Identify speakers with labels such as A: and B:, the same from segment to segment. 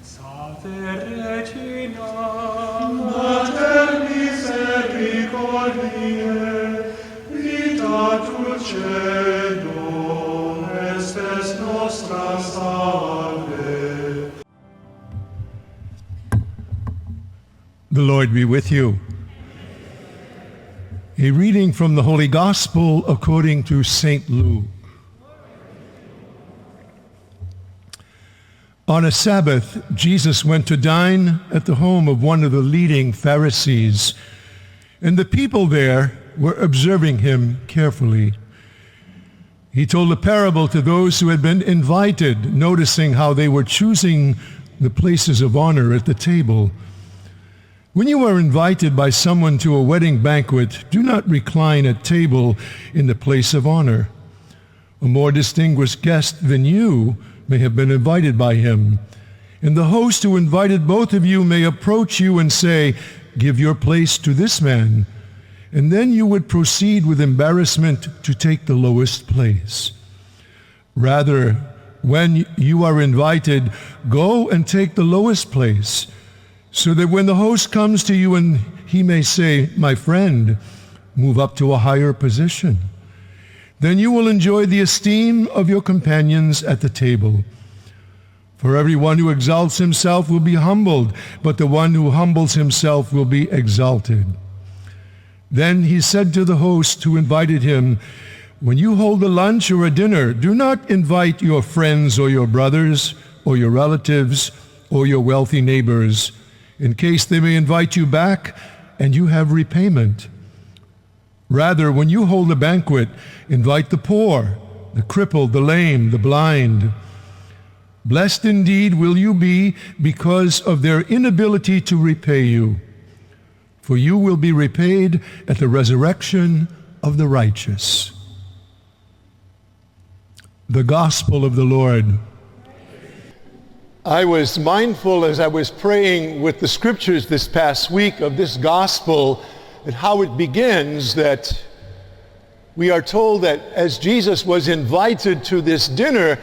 A: Salve Regina, Mater misericordiae, vita dulcedo, estes nostra salve.
B: The Lord be with you. A reading from the Holy Gospel according to St. Luke. On a Sabbath, Jesus went to dine at the home of one of the leading Pharisees, and the people there were observing him carefully. He told a parable to those who had been invited, noticing how they were choosing the places of honor at the table. When you are invited by someone to a wedding banquet, do not recline at table in the place of honor. A more distinguished guest than you may have been invited by him. And the host who invited both of you may approach you and say, "Give your place to this man." And then you would proceed with embarrassment to take the lowest place. Rather, when you are invited, go and take the lowest place, so that when the host comes to you and he may say, "My friend, move up to a higher position," then you will enjoy the esteem of your companions at the table. For everyone who exalts himself will be humbled, but the one who humbles himself will be exalted. Then he said to the host who invited him, "When you hold a lunch or a dinner, do not invite your friends or your brothers or your relatives or your wealthy neighbors, in case they may invite you back and you have repayment. Rather, when you hold a banquet, invite the poor, the crippled, the lame, the blind. Blessed indeed will you be because of their inability to repay you, for you will be repaid at the resurrection of the righteous." The Gospel of the Lord. I was mindful as I was praying with the scriptures this past week of this gospel and how it begins, that we are told that as Jesus was invited to this dinner,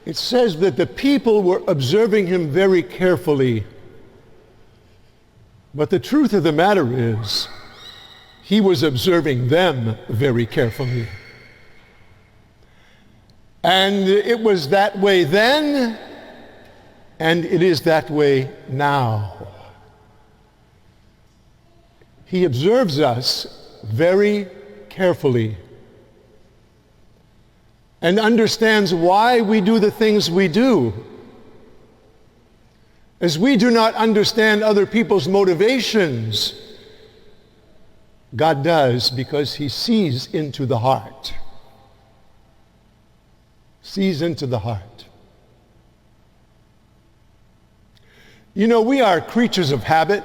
B: it says that the people were observing him very carefully. But the truth of the matter is, he was observing them very carefully. And it was that way then, and it is that way now. He observes us very carefully and understands why we do the things we do. As we do not understand other people's motivations, God does, because he sees into the heart. Sees into the heart. You know, we are creatures of habit,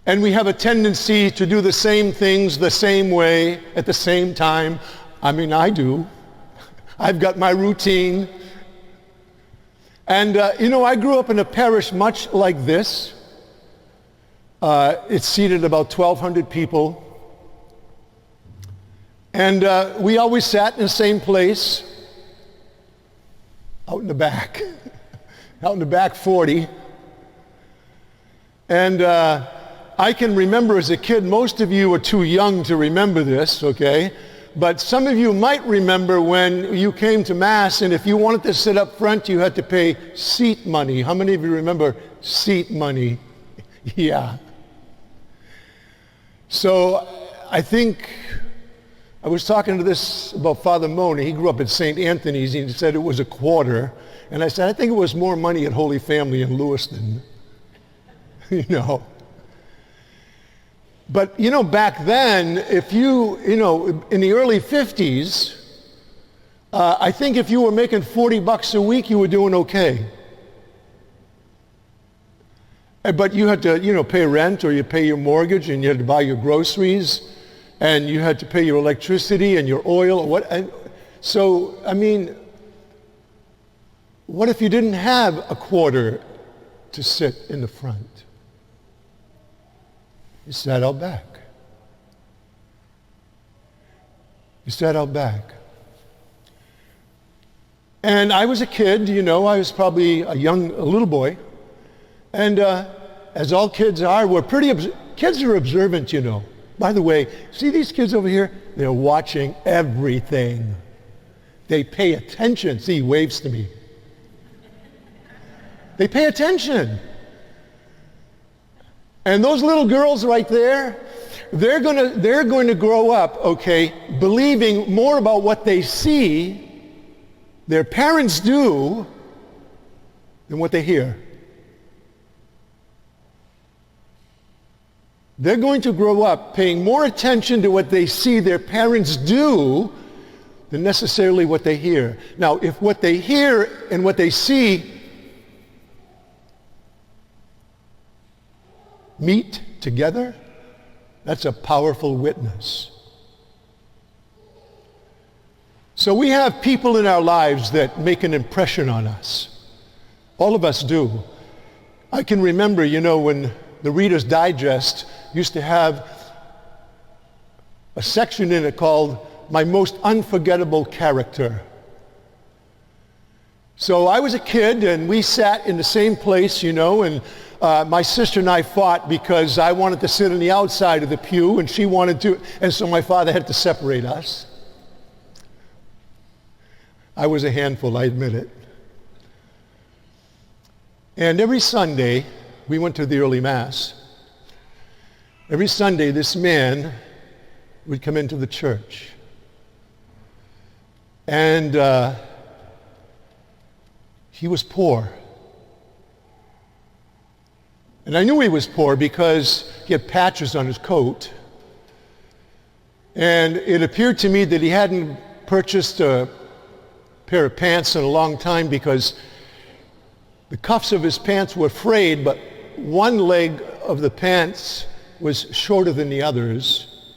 B: and we have a tendency to do the same things the same way at the same time. I mean, I do. I've got my routine. And, I grew up in a parish much like this. It seated about 1,200 people. And we always sat in the same place, out in the back. Out in the back 40. And I can remember as a kid, most of you are too young to remember this, okay? But some of you might remember when you came to Mass, and if you wanted to sit up front, you had to pay seat money. How many of you remember seat money? Yeah. So I think, I was talking to this about Father Mona. He grew up at St. Anthony's, and he said it was a quarter. And I said, I think it was more money at Holy Family in Lewiston. But, back then, if you, in the early 50s, I think if you were making $40 a week, you were doing okay. But you had to, pay rent, or you pay your mortgage, and you had to buy your groceries, and you had to pay your electricity and your oil. What if you didn't have a quarter to sit in the front? You sat out back. You sat out back. And I was a kid, I was probably a little boy. And as all kids are, kids are observant, By the way, see these kids over here? They're watching everything. They pay attention. See, he waves to me. They pay attention. And those little girls right there, they're going to grow up, okay, believing more about what they see their parents do than what they hear. They're going to grow up paying more attention to what they see their parents do than necessarily what they hear. Now, if what they hear and what they see meet together, that's a powerful witness. So we have people in our lives that make an impression on us. All of us do. I can remember, when the Reader's Digest used to have a section in it called My Most Unforgettable Character. So I was a kid and we sat in the same place, and my sister and I fought because I wanted to sit on the outside of the pew and she wanted to, and so my father had to separate us. I was a handful, I admit it. And every Sunday, we went to the early Mass. Every Sunday, this man would come into the church. And he was poor. And I knew he was poor because he had patches on his coat. And it appeared to me that he hadn't purchased a pair of pants in a long time because the cuffs of his pants were frayed, but one leg of the pants was shorter than the others.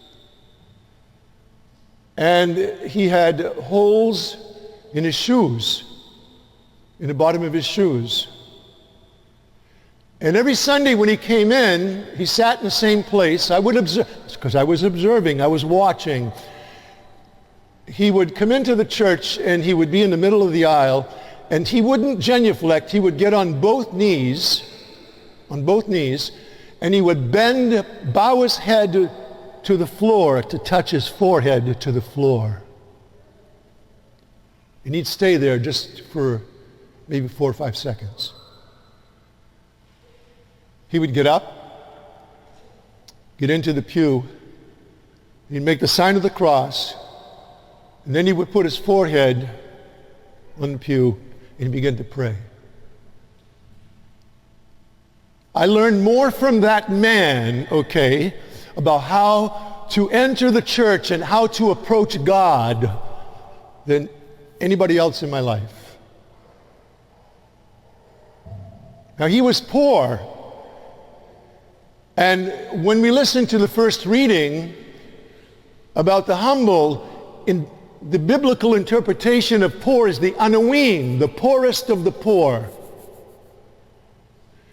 B: And he had holes in his shoes, in the bottom of his shoes. And every Sunday when he came in, he sat in the same place. I would observe, because I was observing, I was watching. He would come into the church and he would be in the middle of the aisle and he wouldn't genuflect. He would get on both knees, and he would bow his head to the floor to touch his forehead to the floor. And he'd stay there just for maybe 4 or 5 seconds. He would get up, get into the pew, he'd make the sign of the cross, and then he would put his forehead on the pew and begin to pray. I learned more from that man, about how to enter the church and how to approach God than anybody else in my life. Now, he was poor. And when we listen to the first reading about the humble, in the biblical interpretation of poor is the anawim, the poorest of the poor.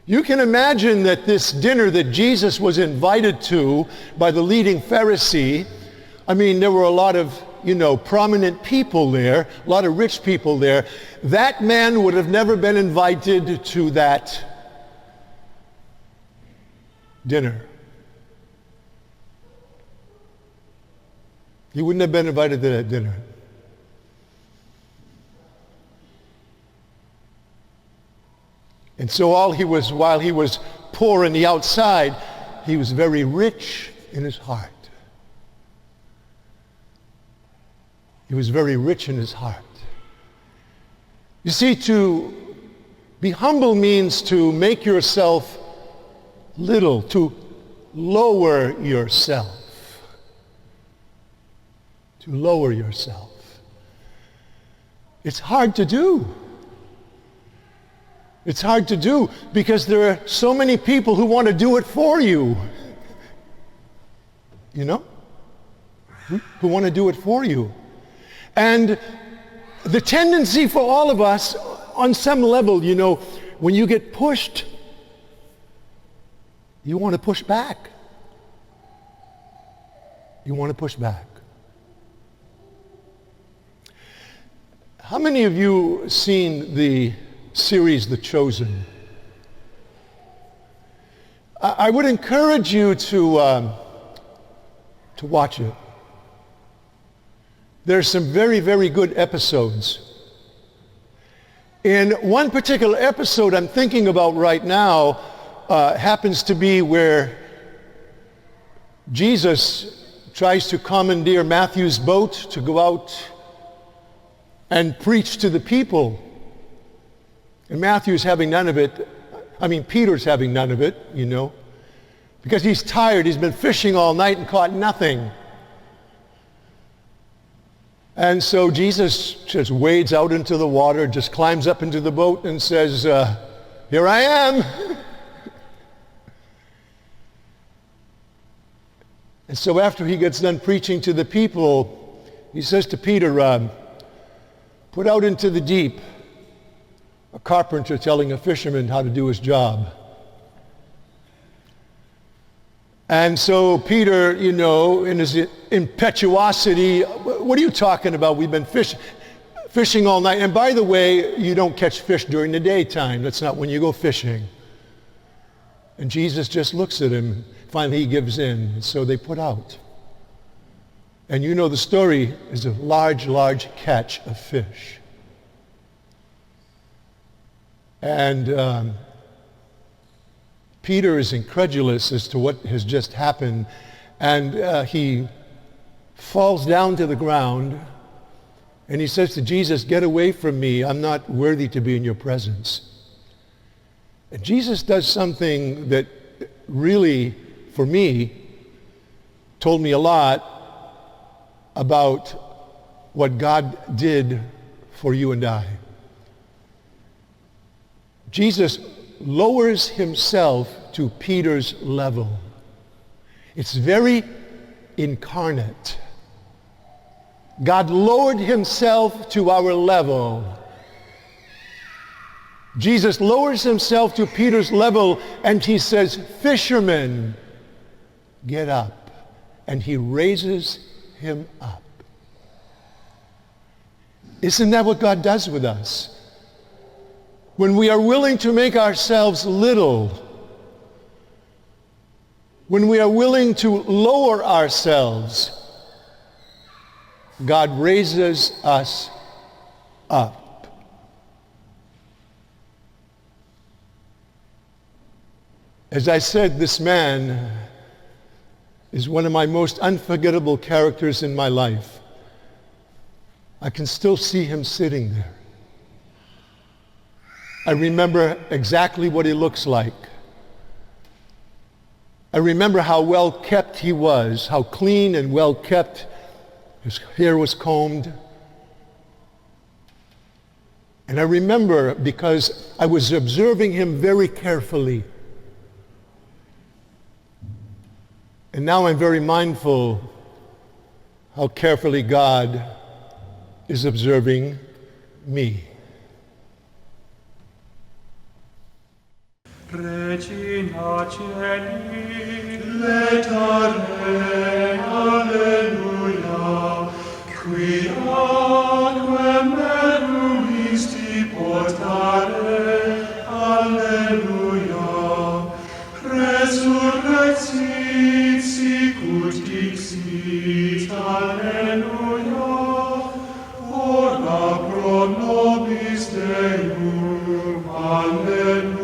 B: You can imagine that this dinner that Jesus was invited to by the leading Pharisee, there were a lot of, prominent people there, a lot of rich people there. That man would have never been invited to that dinner. He wouldn't have been invited to that dinner. And so while he was poor on the outside, he was very rich in his heart. He was very rich in his heart. You see, to be humble means to make yourself little, to lower yourself. To lower yourself. It's hard to do. It's hard to do because there are so many people who want to do it for you. Who want to do it for you. And the tendency for all of us, on some level, when you get pushed, you want to push back. You want to push back. How many of you seen the series The Chosen? I would encourage you to watch it. There's some very, very good episodes. In one particular episode I'm thinking about right now happens to be where Jesus tries to commandeer Matthew's boat to go out and preach to the people. And Matthew's having none of it. Peter's having none of it, because he's tired. He's been fishing all night and caught nothing. And so Jesus just wades out into the water, just climbs up into the boat and says, here I am. And so after he gets done preaching to the people, he says to Peter, put out into the deep, a carpenter telling a fisherman how to do his job. And so Peter, in his impetuosity, what are you talking about? We've been fishing all night. And by the way, you don't catch fish during the daytime. That's not when you go fishing. And Jesus just looks at him. Finally, he gives in. And so they put out. And the story is a large, large catch of fish. And Peter is incredulous as to what has just happened, and he falls down to the ground, and he says to Jesus, get away from me, I'm not worthy to be in your presence. And Jesus does something that really, for me, told me a lot about what God did for you and I. Jesus lowers himself to Peter's level. It's very incarnate. God lowered himself to our level. Jesus lowers himself to Peter's level and he says, fishermen, get up. And he raises him up. Isn't that what God does with us? When we are willing to make ourselves little, when we are willing to lower ourselves, God raises us up. As I said, this man is one of my most unforgettable characters in my life. I can still see him sitting there. I remember exactly what he looks like. I remember how well kept he was, how clean and well kept. His hair was combed. And I remember because I was observing him very carefully. And now I'm very mindful how carefully God is observing me.
A: Regina Celi, letare, alleluia, qui aquam meruisti portare, alleluia, resurrexit sicut dixit, alleluia, ora pro nobis Deum, alleluia.